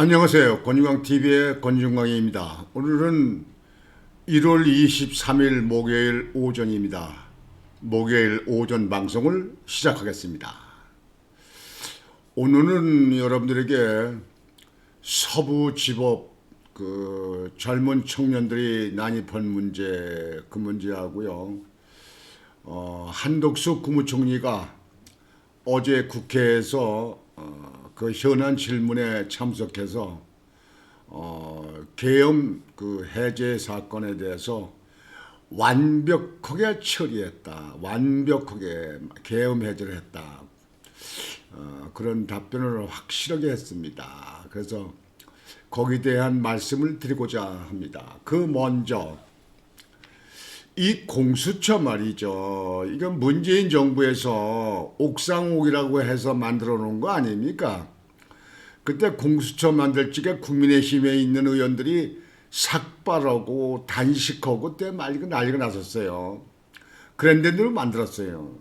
안녕하세요. 권중광TV의 권중광입니다. 오늘은 1월 23일 목요일 오전입니다. 목요일 오전 방송을 시작하겠습니다. 오늘은 여러분들에게 서부지법 젊은 청년들이 난입한 문제, 그 문제하고요. 한덕수 국무총리가 어제 국회에서 그 현안 질문에 참석해서 계엄 해제 사건에 대해서 완벽하게 처리했다. 완벽하게 계엄 해제를 했다. 그런 답변을 확실하게 했습니다. 그래서 거기에 대한 말씀을 드리고자 합니다. 그 먼저 이 공수처 말이죠. 이건 문재인 정부에서 옥상옥이라고 해서 만들어 놓은 거 아닙니까? 그때 공수처 만들 적에 국민의힘에 있는 의원들이 삭발하고 단식하고 그때 난리가 났었어요. 그런데도 만들었어요.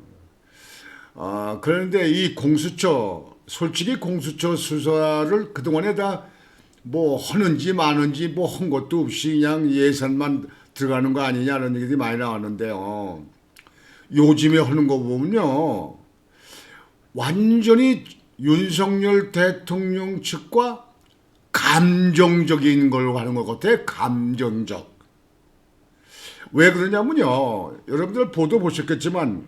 그런데 이 공수처, 솔직히 공수처 수사를 그동안에 다 뭐 하는지 마는지 뭐 한 것도 없이 그냥 예산만 들어가는 거 아니냐는 얘기들이 많이 나왔는데요. 요즘에 하는 거 보면요. 완전히 윤석열 대통령 측과 감정적인 걸 하는 것 같아요. 감정적. 왜 그러냐면요. 여러분들 보도 보셨겠지만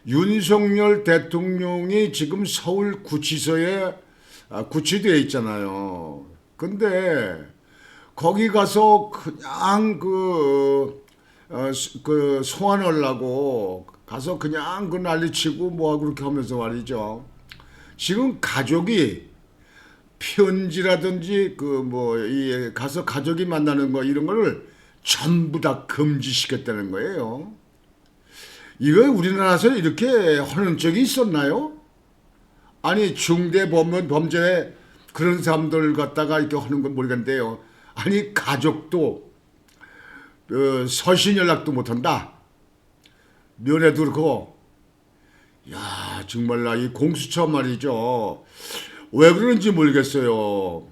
윤석열 대통령이 지금 서울 구치소에 구치되어 있잖아요. 근데 거기 가서 그냥 소환하려고 가서 그냥 난리치고 뭐하고 그렇게 하면서 말이죠. 지금 가족이 편지라든지 가서 가족이 만나는 거 이런 거를 전부 다 금지시켰다는 거예요. 이거 우리나라에서 이렇게 하는 적이 있었나요? 아니 중대 범죄 그런 사람들 갖다가 이렇게 하는 건 모르겠는데요. 아니 가족도 서신 연락도 못한다. 면회도 그렇고. 야 정말 이 공수처 말이죠. 왜 그런지 모르겠어요.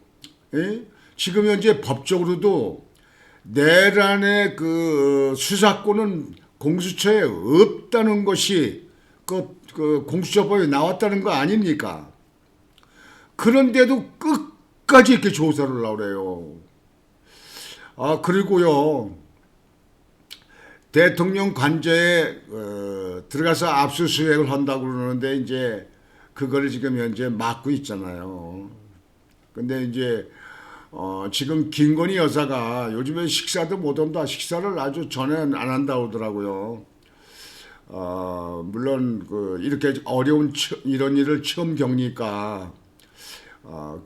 에? 지금 현재 법적으로도 내란의 그 수사권은 공수처에 없다는 것이 그 공수처법에 나왔다는 거 아닙니까? 그런데도 끝까지 이렇게 조사를 하려고 그래요. 그리고요. 대통령 관저에 들어가서 압수수색을 한다고 그러는데 이제 그거를 지금 현재 막고 있잖아요. 근데 이제 지금 김건희 여사가 요즘에 식사도 못 한다. 식사를 아주 전에 안 한다고 하더라고요. 물론 이렇게 어려운 이런 일을 처음 겪으니까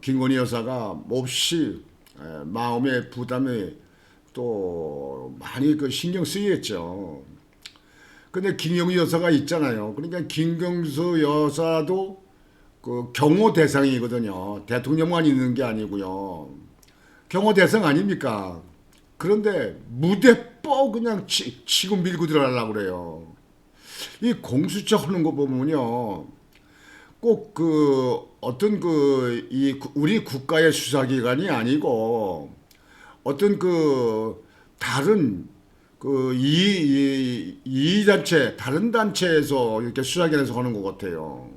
김건희 여사가 몹시 마음의 부담이 또 많이 신경 쓰이겠죠. 근데 김경수 여사가 있잖아요. 그러니까 김경수 여사도 경호 대상이거든요. 대통령만 있는 게 아니고요. 경호 대상 아닙니까? 그런데 무대뽀 그냥 치고 밀고 들어가려고 그래요. 이 공수처 하는 거 보면요. 꼭 어떤 우리 국가의 수사기관이 아니고 어떤 다른 이익단체, 다른 단체에서 이렇게 수사기관에서 하는 것 같아요.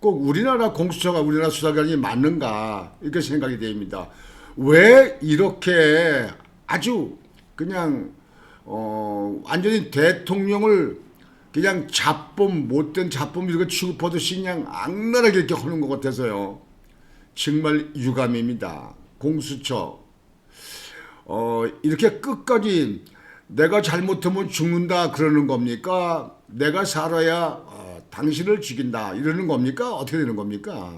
꼭 우리나라 공수처가 우리나라 수사기관이 맞는가 이렇게 생각이 됩니다. 왜 이렇게 아주 그냥 완전히 대통령을 그냥 못된 잡범 이렇게 취급하듯이 그냥 악랄하게 이렇게 하는 것 같아서요. 정말 유감입니다. 공수처. 이렇게 끝까지 내가 잘못하면 죽는다 그러는 겁니까? 내가 살아야 당신을 죽인다 이러는 겁니까? 어떻게 되는 겁니까?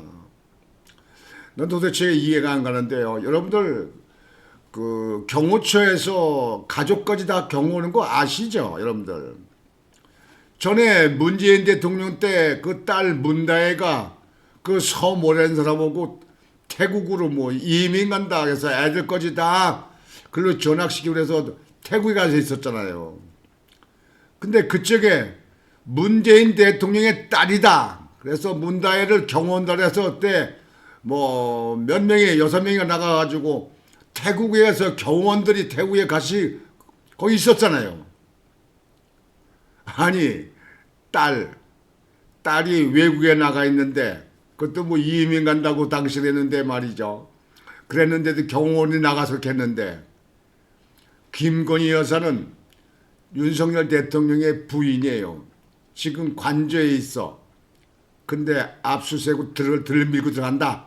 난 도대체 이해가 안 가는데요. 여러분들 경호처에서 가족까지 다 경호하는 거 아시죠? 여러분들. 전에 문재인 대통령 때 그 딸 문다혜가 서모라는 사람하고 태국으로 이민 간다 해서 애들까지 다 글로 전학시키고 해서 태국에 가서 있었잖아요. 근데 그쪽에 문재인 대통령의 딸이다. 그래서 문다혜를 경호한다 해서 그때 뭐 몇 명이 6명이가 나가가지고 태국에서 경호원들이 태국에 같이 거기 있었잖아요. 아니 딸이 외국에 나가 있는데 그것도 뭐 이민 간다고 당시 했는데 말이죠. 그랬는데도 경호원이 나가서 했는데 김건희 여사는 윤석열 대통령의 부인이에요. 지금 관저에 있어. 근데 압수수색 들밀고 들어간다.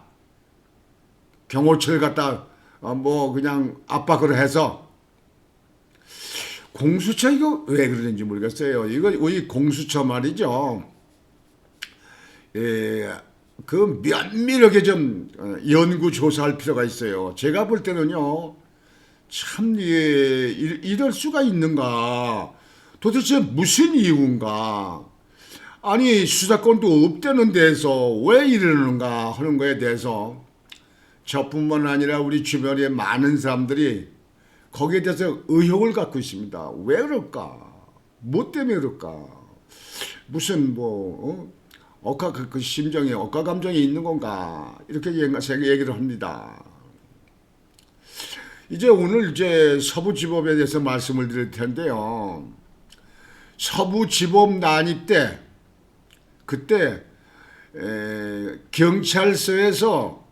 경호처를 갖다 뭐 그냥 압박을 해서 공수처 이거 왜 그러는지 모르겠어요. 이거 이 공수처 말이죠. 그 면밀하게 좀 연구 조사할 필요가 있어요. 제가 볼 때는요. 참 이럴 수가 있는가? 도대체 무슨 이유인가? 아니 수사권도 없다는 데서 왜 이러는가 하는 거에 대해서 저뿐만 아니라 우리 주변에 많은 사람들이 거기에 대해서 의혹을 갖고 있습니다. 왜 그럴까? 뭐 때문에 그럴까? 무슨 뭐 억하 그 심정에 억하 감정이 있는 건가? 이렇게 얘기를 합니다. 이제 오늘 이제 서부지법에 대해서 말씀을 드릴 텐데요. 서부지법 난입 때 그때 경찰서에서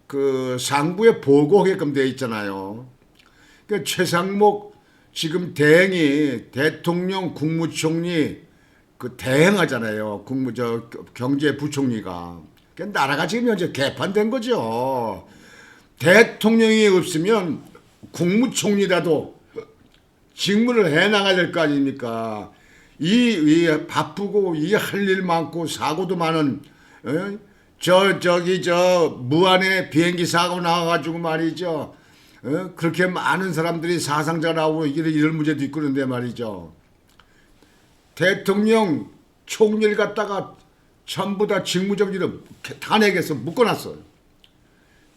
그 상부에 보고하게끔 되어 있잖아요. 그러니까 최상목 지금 대행이 대통령 국무총리 그 대행하잖아요. 경제부총리가. 그러니까 나라가 지금 현재 개판된 거죠. 대통령이 없으면 국무총리라도 직무를 해나가야 될 거 아닙니까? 이 바쁘고 이 할 일 많고 사고도 많은 저 무안에 비행기 사고 나와가지고 말이죠. 그렇게 많은 사람들이 사상자 나오고 이런 문제도 있고 그런데 말이죠. 대통령 총리를 갖다가 전부 다 직무정지를 탄핵해서 묶어놨어요.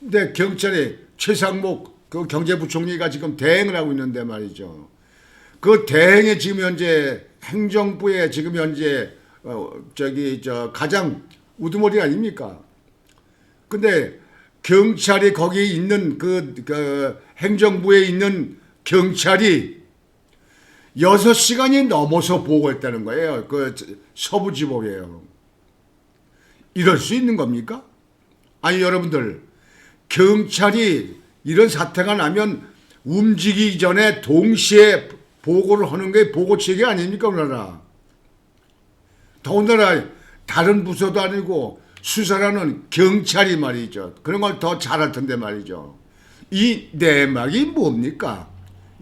근데 경찰에 최상목 그 경제부총리가 지금 대행을 하고 있는데 말이죠. 그 대행에 지금 현재 행정부에 지금 현재 가장 우두머리 아닙니까? 근데 경찰이 거기 있는 그 행정부에 있는 경찰이 6시간이 넘어서 보고했다는 거예요. 그 서부지법이에요. 이럴 수 있는 겁니까? 아니 여러분들 경찰이 이런 사태가 나면 움직이기 전에 동시에 보고를 하는 게 보고체계 아닙니까 우리나라. 더군다나 다른 부서도 아니고 수사라는 경찰이 말이죠. 그런 걸 더 잘할 텐데 말이죠. 이 내막이 뭡니까?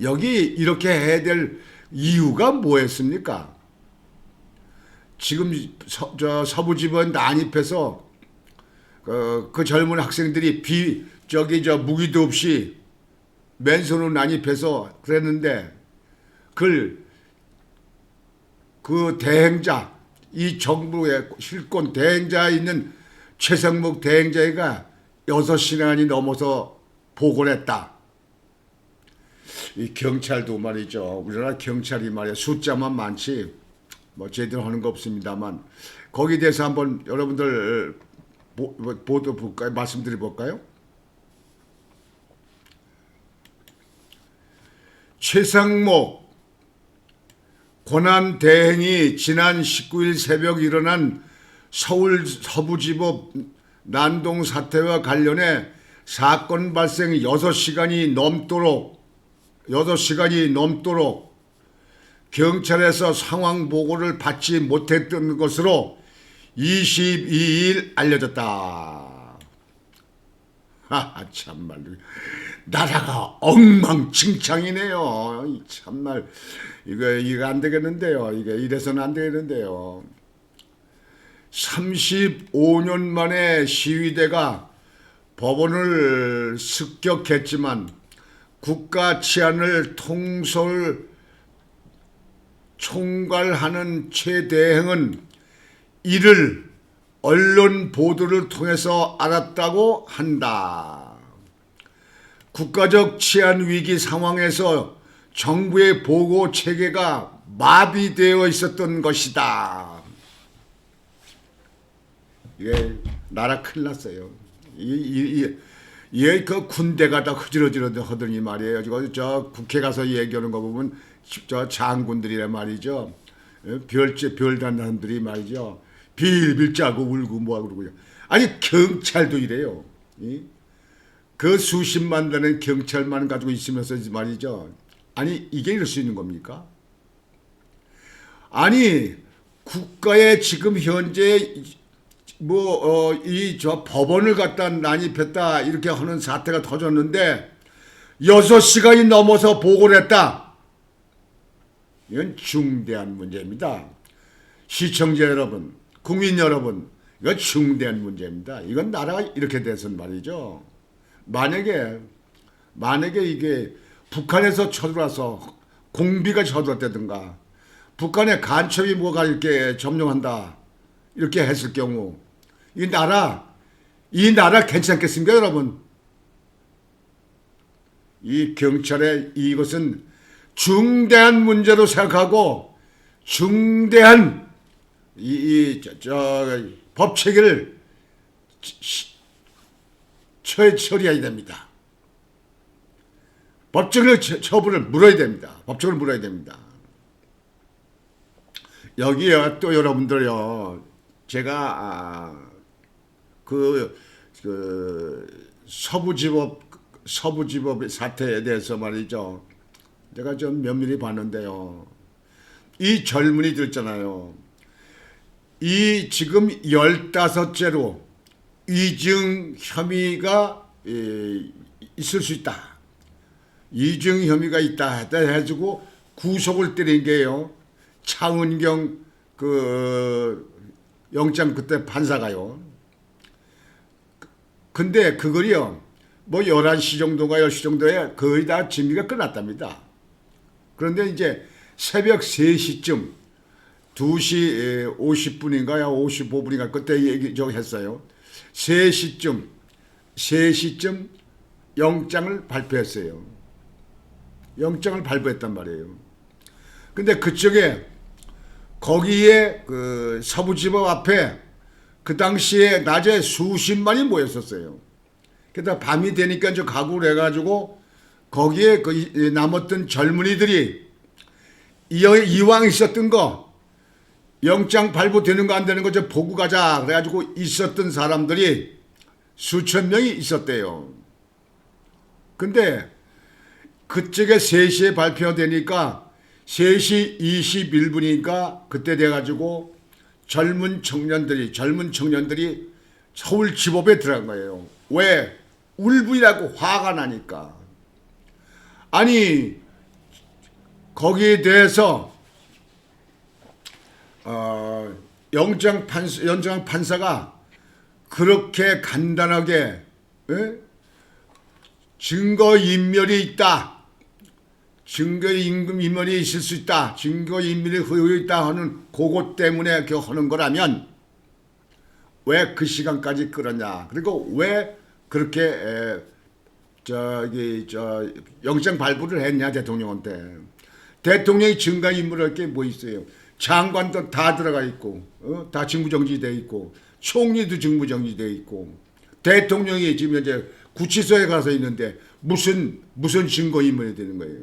여기 이렇게 해야 될 이유가 뭐였습니까? 지금 서부지법 난입해서 그 젊은 학생들이 무기도 없이 맨손으로 난입해서 그랬는데 그 대행자 이 정부의 실권 대행자에 있는 최상목 대행자가 6시간이 넘어서 보고를 했다. 이 경찰도 말이죠. 우리나라 경찰이 말이야 숫자만 많지 뭐 제대로 하는 거 없습니다만 거기에 대해서 한번 여러분들 보도 볼까요? 말씀드려 볼까요? 최상목 권한 대행이 지난 19일 새벽 일어난 서울 서부지법 난동 사태와 관련해 사건 발생 6시간이 넘도록 경찰에서 상황 보고를 받지 못했던 것으로 22일 알려졌다. 하하 참말 나라가 엉망진창이네요. 참말 이거 안 되겠는데요. 이게 이래서는 안 되겠는데요. 35년 만에 시위대가 법원을 습격했지만 국가 치안을 총괄하는 최 대행은 이를 언론 보도를 통해서 알았다고 한다. 국가적 치안 위기 상황에서 정부의 보고 체계가 마비되어 있었던 것이다. 이게 나라 큰일 났어요. 그 군대 가다 흐지러지러 하더니 말이에요. 저 국회 가서 얘기하는 거 보면 저 장군들이란 말이죠. 별단단들이 말이죠. 빌빌 짜고 울고 뭐하고 그러고요. 아니 경찰도 이래요. 그 수십만 되는 경찰만 가지고 있으면서 말이죠. 아니 이게 이럴 수 있는 겁니까? 아니 국가에 지금 현재 이 저 법원을 갖다 난입했다 이렇게 하는 사태가 터졌는데 6시간이 넘어서 보고를 했다. 이건 중대한 문제입니다. 시청자 여러분, 국민 여러분, 이건 중대한 문제입니다. 이건 나라가 이렇게 돼서는 말이죠. 만약에 이게 북한에서 쳐들어와서 공비가 쳐들어왔다든가 북한의 간첩이 뭐가 이렇게 점령한다 이렇게 했을 경우 이 나라 괜찮겠습니까 여러분? 이 경찰의 이것은 중대한 문제로 생각하고 중대한 법 체계를 처리해야 됩니다. 법적으로 처분을 물어야 됩니다. 법적으로 물어야 됩니다. 여기요 또 여러분들요 제가 그 서부지법 사태에 대해서 말이죠. 제가 좀 면밀히 봤는데요. 이 젊은이들 있잖아요. 이 지금 15째로 위증 혐의가 있을 수 있다. 위증 혐의가 있다 해가지고 구속을 때린 게요. 차은경 영장 그때 판사가요. 근데 그걸요. 뭐 11시 정도가 10시 정도에 거의 다 진미가 끝났답니다. 그런데 이제 새벽 3시쯤 2시 50분인가요? 55분인가 그때 했어요. 3시쯤 영장을 발표했어요. 영장을 발부했단 말이에요. 근데 그쪽에 거기에 그 서부지법 앞에 그 당시에 낮에 수십만이 모였었어요. 그러다 밤이 되니까 이제 각오를 해가지고 거기에 그 남았던 젊은이들이 이왕 있었던 거 영장 발부되는 거 안 되는 거 좀 보고 가자 그래가지고 있었던 사람들이 수천 명이 있었대요. 근데 그쪽에 3시에 발표되니까 3시 21분이니까 그때 돼가지고 젊은 청년들이 서울지법에 들어간 거예요. 왜? 울분이라고 화가 나니까. 아니 거기에 대해서 영장 판사가 그렇게 간단하게 증거인멸이 있다. 증거인멸이 있을 수 있다. 증거인멸이 허용이 있다 하는 그것 때문에 이렇게 하는 거라면 왜 그 시간까지 끌었냐. 그리고 왜 그렇게 영장 발부를 했냐 대통령한테. 대통령이 증거인멸할 게 뭐 있어요. 장관도 다 들어가 있고 다 직무정지돼 있고 총리도 직무정지돼 있고 대통령이 지금 이제 구치소에 가서 있는데 무슨 증거인멸이 되는 거예요.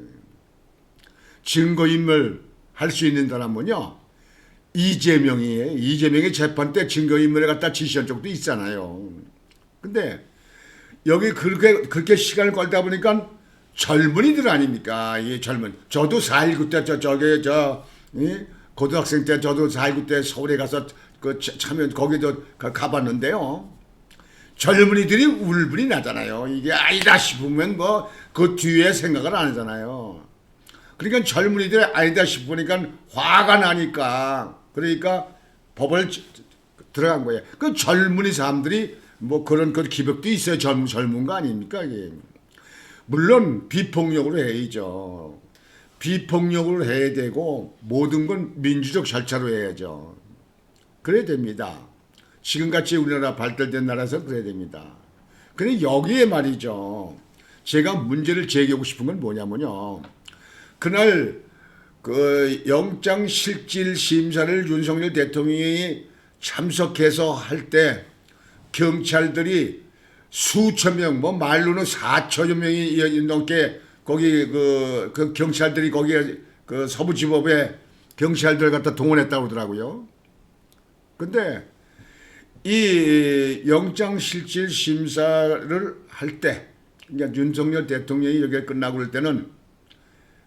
증거인멸 할 수 있는 사람은요. 이재명이에요. 이재명의 재판 때 증거인멸에 갖다 지시한 적도 있잖아요. 근데 여기 그렇게 시간을 걸다 보니까 젊은이들 아닙니까? 이 젊은. 저도 4.19 때 고등학생 때 저도 4.19 때 서울에 가서 참여 거기도 가봤는데요. 젊은이들이 울분이 나잖아요. 이게 아니다 싶으면 뭐 그 뒤에 생각을 안 하잖아요. 그러니까 젊은이들이 아니다 싶으니까 화가 나니까 그러니까 법을 들어간 거예요. 그 젊은이 사람들이 뭐 그런 기벽도 있어요. 젊은 거 아닙니까? 이게. 물론 비폭력으로 해야죠. 비폭력으로 해야 되고 모든 건 민주적 절차로 해야죠. 그래야 됩니다. 지금같이 우리나라 발달된 나라에서 그래야 됩니다. 근데 여기에 말이죠. 제가 문제를 제기하고 싶은 건 뭐냐면요. 그날 그 영장실질 심사를 윤석열 대통령이 참석해서 할 때 경찰들이 수천 명, 뭐 말로는 4천여 명이 넘게 거기 그 경찰들이 거기에 그 서부지법에 경찰들 갖다 동원했다고 그러더라고요. 근데 이 영장실질 심사를 할 때, 그러니까 윤석열 대통령이 여기에 끝나고 그럴 때는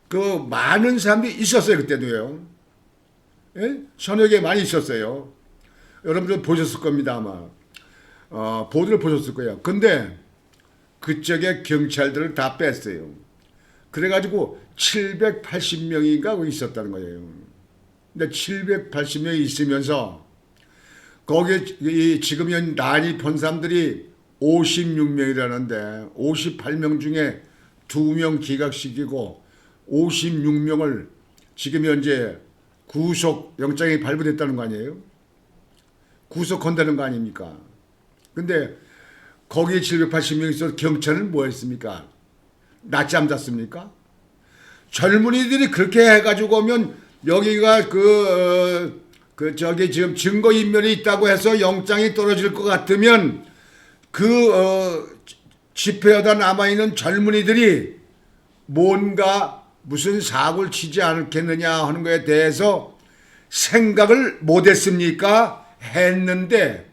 그 많은 사람들이 있었어요. 그때도요. 예? 서너 개 많이 있었어요. 여러분들 보셨을 겁니다 아마. 보도를 보셨을 거예요. 근데 그쪽에 경찰들을 다 뺐어요. 그래가지고 780명인가 거기 있었다는 거예요. 근데 780명이 있으면서 거기에 지금 현 난입한 사람들이 56명이라는데 58명 중에 2명 기각시키고 56명을 지금 현재 구속 영장이 발부됐다는 거 아니에요? 구속한다는 거 아닙니까? 근데 거기에 780명이 있어서 경찰은 뭐 했습니까? 낮잠 잤습니까? 젊은이들이 그렇게 해가지고 오면 여기가 저기 지금 증거인멸이 있다고 해서 영장이 떨어질 것 같으면 집회하다 남아있는 젊은이들이 뭔가 무슨 사고를 치지 않겠느냐 하는 것에 대해서 생각을 못했습니까? 했는데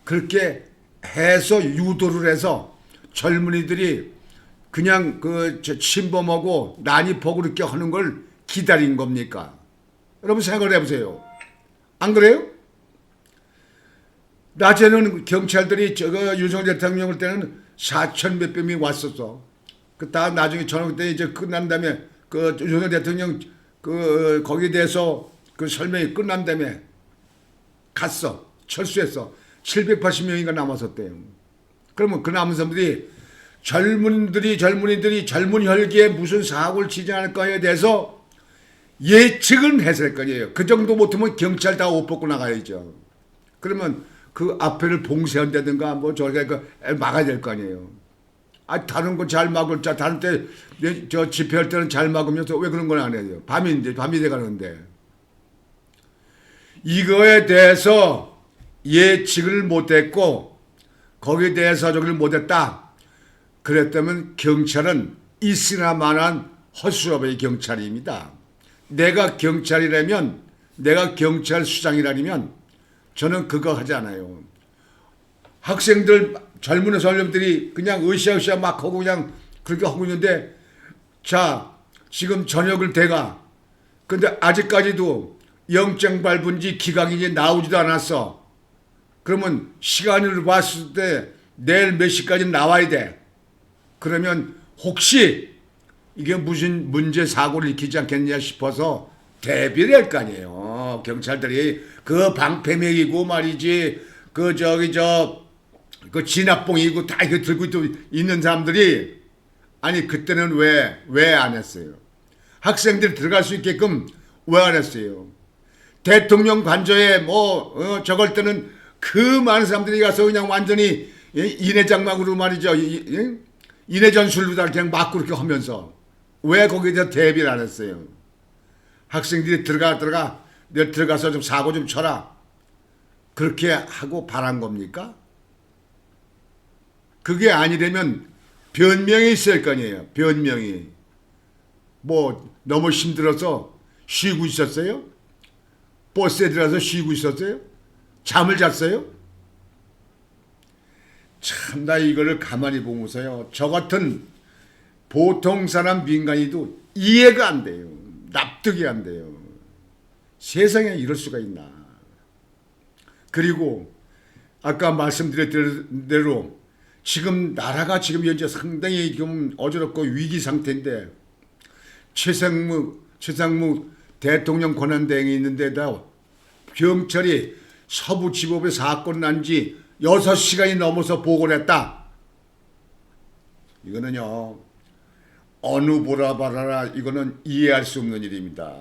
그렇게 해서 유도를 해서 젊은이들이 그냥 침범하고 난입하고 그렇게 하는 걸 기다린 겁니까? 여러분 생각을 해보세요. 안 그래요? 낮에는 경찰들이 윤석열 대통령 올 때는 4천 몇백 명이 왔었어. 다 나중에 저녁 때 이제 끝난 다음에 윤석열 대통령 거기에 대해서 설명이 끝난 다음에 갔어. 철수했어. 780명인가 남았었대요. 그러면 그 남은 사람들이 젊은이들이 젊은 혈기에 무슨 사고를 치지 않을까에 대해서 예측은 했을 거예요. 그 정도 못하면 경찰 다 옷 벗고 나가야죠. 그러면 그 앞에를 봉쇄한다든가 뭐 저렇게 막아야 될 거 아니에요. 다른 거 잘 막을 다른 때 저 집회할 때는 잘 막으면서 왜 그런 건 안 해요? 밤이 돼 가는데 이거에 대해서 예측을 못했고 거기에 대해서 저기를 못했다. 그랬다면 경찰은 있으나마나 헛수업의 경찰입니다. 내가 경찰이라면 내가 경찰 수장이라면 저는 그거 하지 않아요. 학생들 젊은 젊은들이 그냥 으쌰으쌰 막 하고 그냥 그렇게 하고 있는데 자 지금 저녁을 대가 근데 아직까지도 영장 발부인지 기각인지 나오지도 않았어. 그러면 시간을 봤을 때 내일 몇 시까지 나와야 돼. 그러면 혹시 이게 무슨 문제 사고를 일으키지 않겠냐 싶어서 대비를 할 거 아니에요. 경찰들이 방패맥이고 말이지 그 진압봉이고 다 이거 들고 있는 사람들이 아니 그때는 왜 안 했어요? 학생들 들어갈 수 있게끔 왜 안 했어요? 대통령 관저에 저걸 때는 그 많은 사람들이 가서 그냥 완전히 인해장막으로 말이죠. 인해전술로 다 그냥 막 그렇게 하면서 왜 거기에 대해서 대비를 안 했어요? 학생들이 들어가서 좀 사고 좀 쳐라. 그렇게 하고 바란 겁니까? 그게 아니라면 변명이 있을 거 아니에요. 변명이. 너무 힘들어서 쉬고 있었어요? 버스에 들어가서 쉬고 있었어요? 잠을 잤어요? 참, 나 이거를 가만히 보면서요. 저 같은 보통 사람 민간이도 이해가 안 돼요. 납득이 안 돼요. 세상에 이럴 수가 있나. 그리고 아까 말씀드렸던 대로 지금 나라가 지금 현재 상당히 좀 어지럽고 위기 상태인데 최상무 대통령 권한대행이 있는데다 경찰이 서부지법에 사건 난 지 6시간이 넘어서 보고를 했다. 이거는요. 어느 보라 봐라 이거는 이해할 수 없는 일입니다.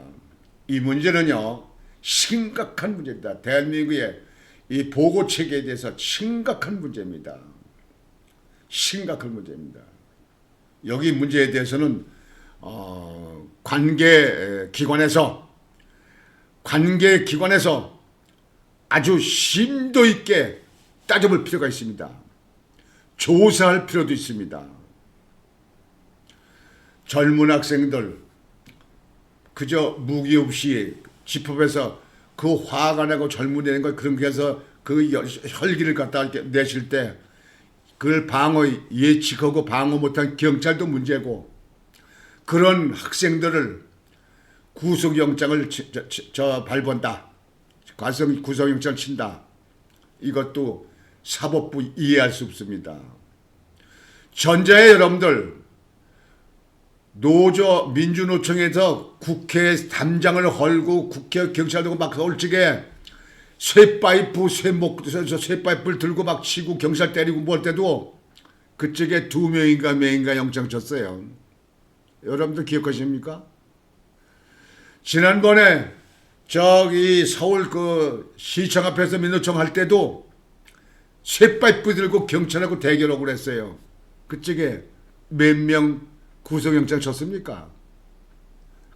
이 문제는요. 심각한 문제입니다. 대한민국의 이 보고 체계에 대해서 심각한 문제입니다. 심각한 문제입니다. 여기 문제에 대해서는 관계기관에서 아주 심도 있게 따져볼 필요가 있습니다. 조사할 필요도 있습니다. 젊은 학생들 그저 무기 없이 집합에서 그 화가 나고 젊은이는 거 그런 게 해서 그 혈기를 갖다 내실 때 그걸 예측하고 방어 못한 경찰도 문제고, 그런 학생들을 구속영장을 발본다, 구속영장을 친다, 이것도 사법부 이해할 수 없습니다. 전자의 여러분들, 민주노총에서 국회 담장을 헐고 국회 경찰들고 막 솔직히 쇠파이프를 들고 막 치고 경찰 때리고 뭘 때도 그쪽에 2명인가 명인가 영장 쳤어요. 여러분들 기억하십니까? 지난번에 저기 서울 그 시청 앞에서 민노총 할 때도 쇠파이프 들고 경찰하고 대결하고 그랬어요. 그쪽에 몇 명 구속영장 쳤습니까?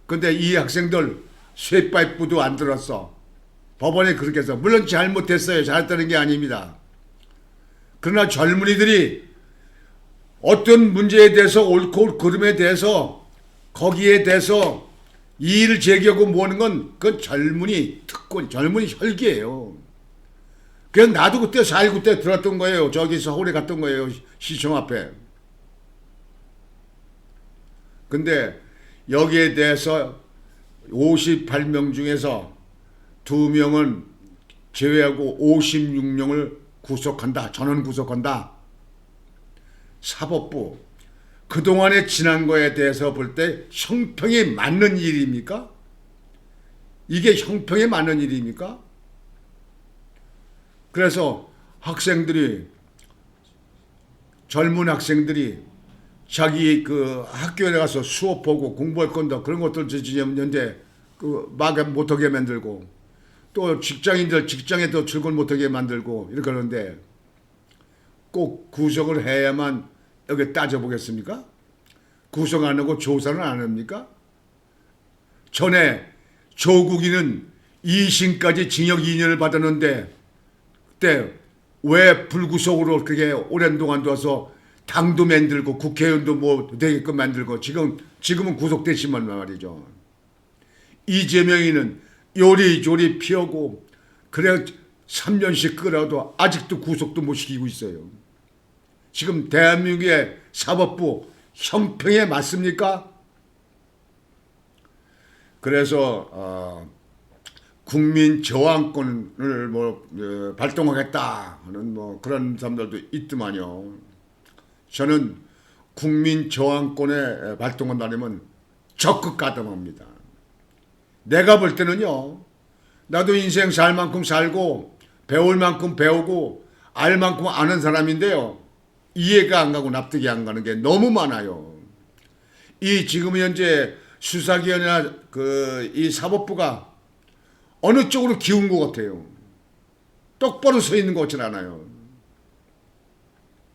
근데 이 학생들 쇠파이프도 안 들었어. 법원에 그렇게 해서, 물론 잘못했어요. 잘했다는 게 아닙니다. 그러나 젊은이들이 어떤 문제에 대해서 옳고 그름에 대해서 거기에 대해서 이의를 제기하고 뭐하는 건 그건 젊은이 특권, 젊은이 혈기예요. 그냥 나도 그때 4.19 때 들었던 거예요. 저기 서울에 갔던 거예요. 시청 앞에. 근데 여기에 대해서 58명 중에서 2명은 제외하고 56명을 구속한다. 전원 구속한다. 사법부 그동안에 지난 거에 대해서 볼 때 형평에 맞는 일입니까? 이게 형평에 맞는 일입니까? 그래서 젊은 학생들이 자기 그 학교에 가서 수업하고 공부할 건다 그런 것들 지는데 그 막 못하게 만들고, 또 직장인들 직장에도 출근 못하게 만들고 이렇게 하는데 꼭 구속을 해야만 여기 따져보겠습니까? 구속 안 하고 조사는 안 합니까? 전에 조국이는 2심까지 징역 2년을 받았는데 그때 왜 불구속으로 그렇게 오랜 동안 둬서 당도 만들고 국회의원도 뭐 되게끔 만들고 지금은 구속됐지만 말이죠. 이재명이는 요리조리 피하고 그래 3년씩 끌어도 아직도 구속도 못 시키고 있어요. 지금 대한민국의 사법부 형평에 맞습니까? 그래서 국민 저항권을 발동하겠다 하는 그런 사람들도 있더만요. 저는 국민 저항권에 발동한다면 적극 가담합니다. 내가 볼 때는요, 나도 인생 살 만큼 살고 배울 만큼 배우고 알 만큼 아는 사람인데요, 이해가 안 가고 납득이 안 가는 게 너무 많아요. 지금 현재 수사기관이나 이 사법부가 어느 쪽으로 기운 것 같아요. 똑바로 서 있는 것 같진 않아요.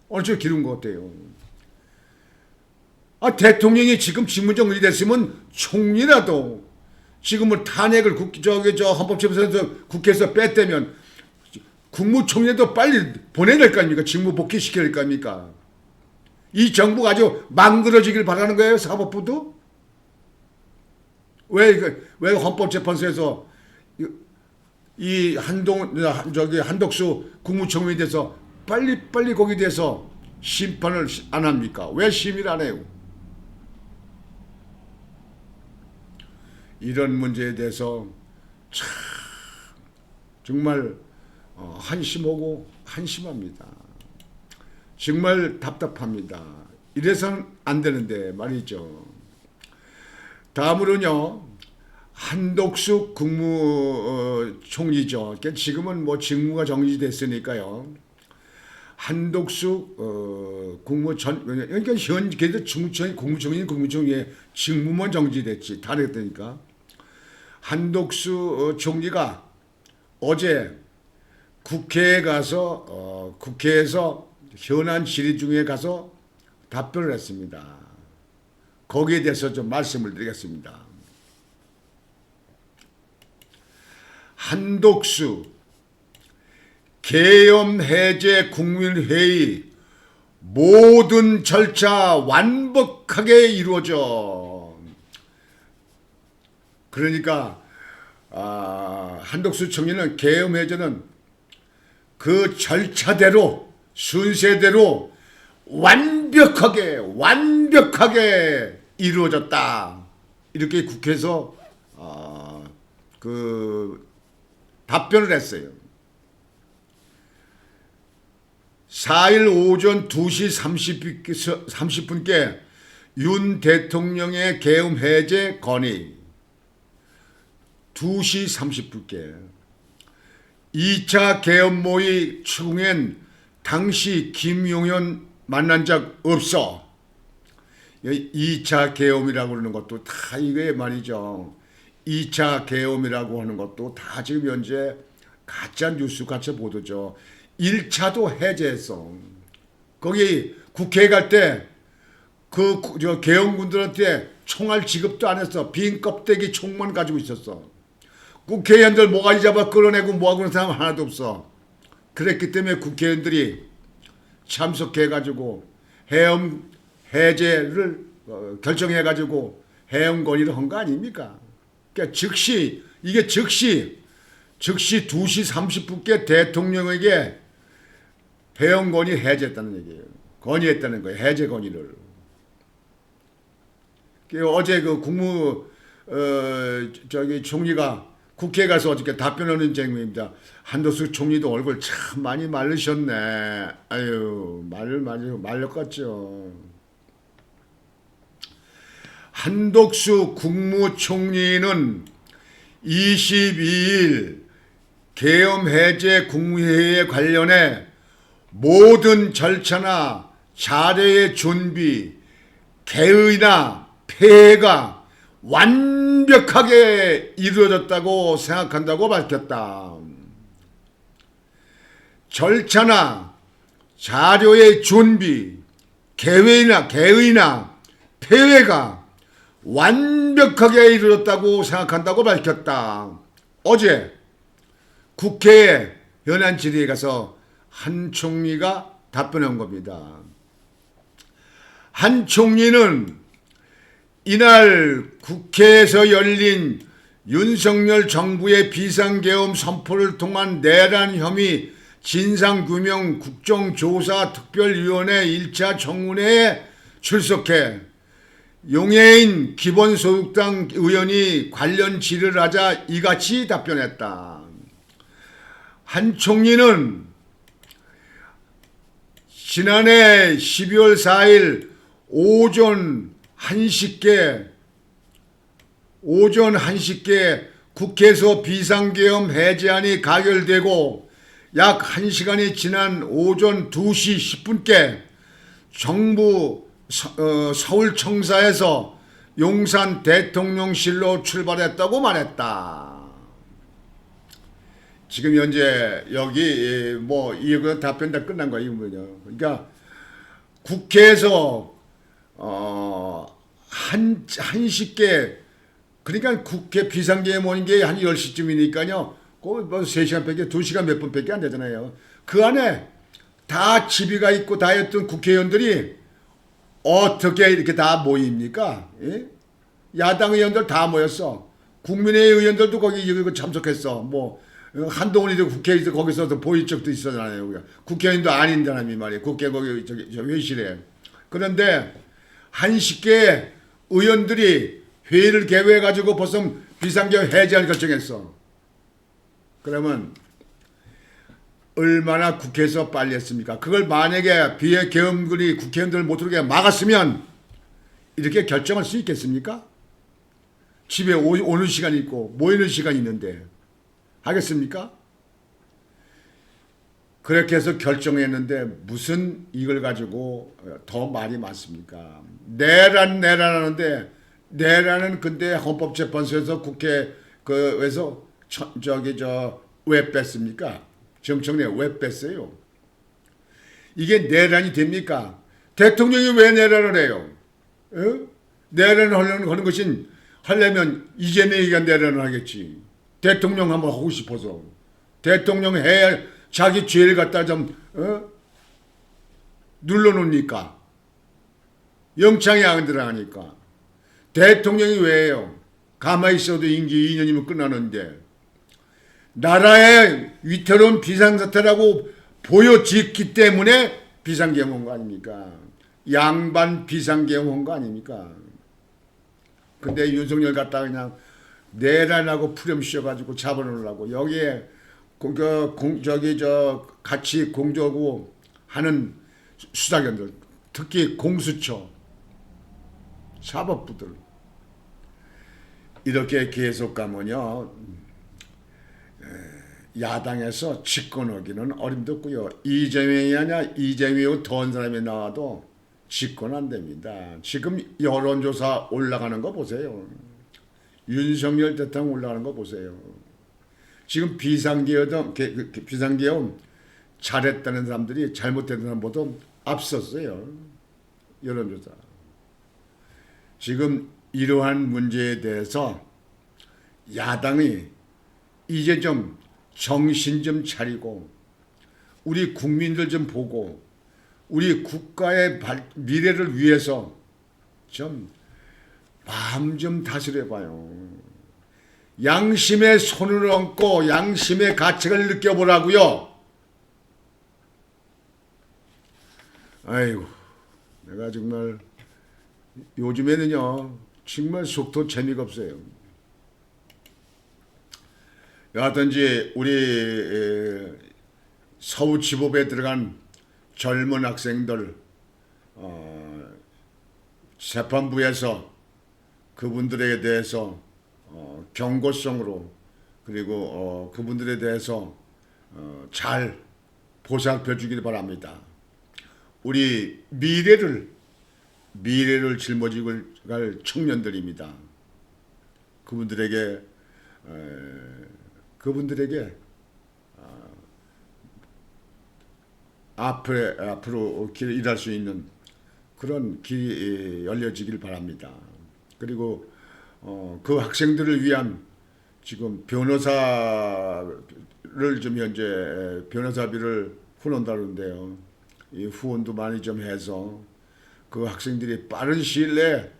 어느 쪽으로 기운 것 같아요. 대통령이 지금 직무 정리됐으면 총리라도 지금은 탄핵을 헌법재판소에서 국회에서 뺐다면 국무총리도 빨리 보내야 될 거 아닙니까? 직무 복귀시켜야 될 거 아닙니까? 이 정부가 아주 망그러지길 바라는 거예요, 사법부도? 왜 헌법재판소에서 한덕수 국무총리에 대해서 빨리 거기에 대해서 심판을 안 합니까? 왜 심의를 안 해요? 이런 문제에 대해서 참 정말 한심하고 한심합니다. 정말 답답합니다. 이래서는 안 되는데 말이죠. 다음으로는요, 한덕수 국무총리죠. 지금은 직무가 정지됐으니까요. 한덕수 그러니까 그래도 국무총리의 직무만 정지됐지 탄핵되니까. 한덕수 총리가 어제 국회에 가서 국회에서 현안 질의 중에 가서 답변을 했습니다. 거기에 대해서 좀 말씀을 드리겠습니다. 한덕수 계엄 해제 국민회의 모든 절차 완벽하게 이루어져. 그러니까 한덕수 총리는 계엄해제는 그 절차대로 순서대로 완벽하게 이루어졌다. 이렇게 국회에서 그 답변을 했어요. 4일 오전 2시 30분께 윤 대통령의 계엄 해제 건의. 2시 30분께 2차 계엄 모의 추궁엔 당시 김용현 만난 적 없어. 2차 계엄이라고 그러는 것도 다 이게 말이죠. 2차 계엄이라고 하는 것도 다 지금 현재 가짜 뉴스 같이 보도죠. 1차도 해제했어. 거기 국회에 갈 때 그 계엄군들한테 총알 지급도 안 했어. 빈 껍데기 총만 가지고 있었어. 국회의원들 모가지 잡아 끌어내고 뭐하고 그런 사람 하나도 없어. 그랬기 때문에 국회의원들이 참석해가지고 해엄 해제를 결정해가지고 해엄 건의를 한 거 아닙니까? 그러니까 즉시 2시 30분께 대통령에게 해엄 건의 해제했다는 얘기예요. 건의했다는 거예요. 해제 건의를. 어제 그 총리가 국회에 가서 어저께 답변하는 장면입니다. 한덕수 총리도 얼굴 참 많이 마르셨네. 아유, 말렸겠죠. 한덕수 국무총리는 22일 계엄 해제 국무회의에 관련해 모든 절차나 자료의 준비, 개의나 폐해가 완벽하게 이루어졌다고 생각한다고 밝혔다. 절차나 자료의 준비, 개의나 폐해가 완벽하게 이루어졌다고 생각한다고 밝혔다. 어제 국회에 현안 질의에 가서 한 총리가 답변한 겁니다. 한 총리는 이날 국회에서 열린 윤석열 정부의 비상계엄 선포를 통한 내란 혐의 진상규명 국정조사 특별위원회 1차 청문회에 출석해 용해인 기본소득당 의원이 관련 질의를 하자 이같이 답변했다. 한 총리는 지난해 12월 4일 오전 1시께 국회에서 비상계엄 해제안이 가결되고 약 1시간이 지난 오전 2시 10분께 정부 서울청사에서 용산 대통령실로 출발했다고 말했다. 지금 현재 여기 이거 답변 다 끝난 거예요. 그러니까 국회에서 1시께 그러니까 국회 비상계엄 오는 게 한 10시쯤이니까요. 그 3시간 밖에 2시간 몇 분밖에 안 되잖아요. 그 안에 다 집이가 있고 다 했던 국회의원들이 어떻게 이렇게 다 모입니까? 예? 야당 의원들 다 모였어. 국민의 의원들도 거기 참석했어. 한동훈이도 국회에서 거기서 보일 적도 있었잖아요. 국회의원도 아닌 사람이 말이에요. 국회 거기 회의실에. 그런데 1시께 의원들이 회의를 개회해가지고 벌써 비상계엄 해제를 결정했어. 그러면 얼마나 국회에서 빨리 했습니까? 그걸 만약에 비계엄군이 국회의원들 못 들어오게 막았으면 이렇게 결정할 수 있겠습니까? 집에 오는 시간이 있고 모이는 시간이 있는데 하겠습니까? 그렇게 해서 결정했는데 무슨 이걸 가지고 더 말이 많습니까? 내란 하는데 내란은 근데 헌법재판소에서 국회에서 왜 뺐습니까? 정청래 왜 뺐어요? 이게 내란이 됩니까? 대통령이 왜 내란을 해요? 내란을 하는 것은 하려면 이재명이가 내란을 하겠지. 대통령 한번 하고 싶어서. 대통령 해야 자기 죄를 갖다 좀 눌러놓으니까 영창이 안 들어가니까 대통령이 왜요? 가만히 있어도 임기 2년이면 끝나는데 나라의 위태로운 비상사태라고 보여졌기 때문에 비상계엄 온 거 아닙니까? 양반 비상계엄 온 거 아닙니까? 근데 윤석열 갖다가 그냥 내란하고 푸렴씌워가지고 잡아놓으려고 여기에 같이 공조하고 하는 수사관들 특히 공수처 사법부들 이렇게 계속 가면요 야당에서 집권하기는 어림없고요. 이재명이 아니야 이재명이고 더한 사람이 나와도 집권 안 됩니다. 지금 여론조사 올라가는 거 보세요. 윤석열 대통령 올라가는 거 보세요. 지금 비상계엄 잘했다는 사람들이 잘못했다는 사람보다 앞섰어요. 여론조사. 지금 이러한 문제에 대해서 야당이 이제 좀 정신 좀 차리고 우리 국민들 좀 보고 우리 국가의 미래를 위해서 좀 마음 좀 다스려봐요. 양심의 손을 얹고 양심의 가책을 느껴보라고요. 아이고 내가 정말 요즘에는요 정말 속도 재미가 없어요. 여하튼지 우리 서울지법에 들어간 젊은 학생들 재판부에서 그분들에 대해서 경고성으로 그리고 그분들에 대해서 잘 보살펴 주길 바랍니다. 우리 미래를 짊어지고 갈 청년들입니다. 그분들에게 앞으로 일할 수 있는 그런 길이 열려지길 바랍니다. 그리고 그 학생들을 위한 지금 변호사를 좀 현재 변호사비를 후원한다는데요. 이 후원도 많이 좀 해서 그 학생들이 빠른 시일 내에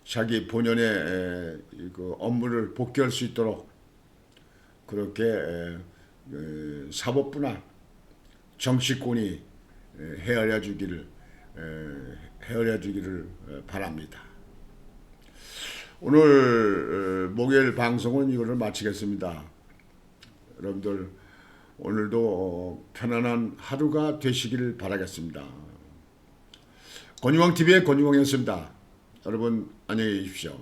자기 본연의 그 업무를 복귀할 수 있도록 그렇게 사법부나 정치권이 헤아려 주기를 바랍니다. 오늘 목요일 방송은 이거를 마치겠습니다. 여러분들 오늘도 편안한 하루가 되시길 바라겠습니다. 권유광TV의 권유광이었습니다. 여러분 안녕히 계십시오.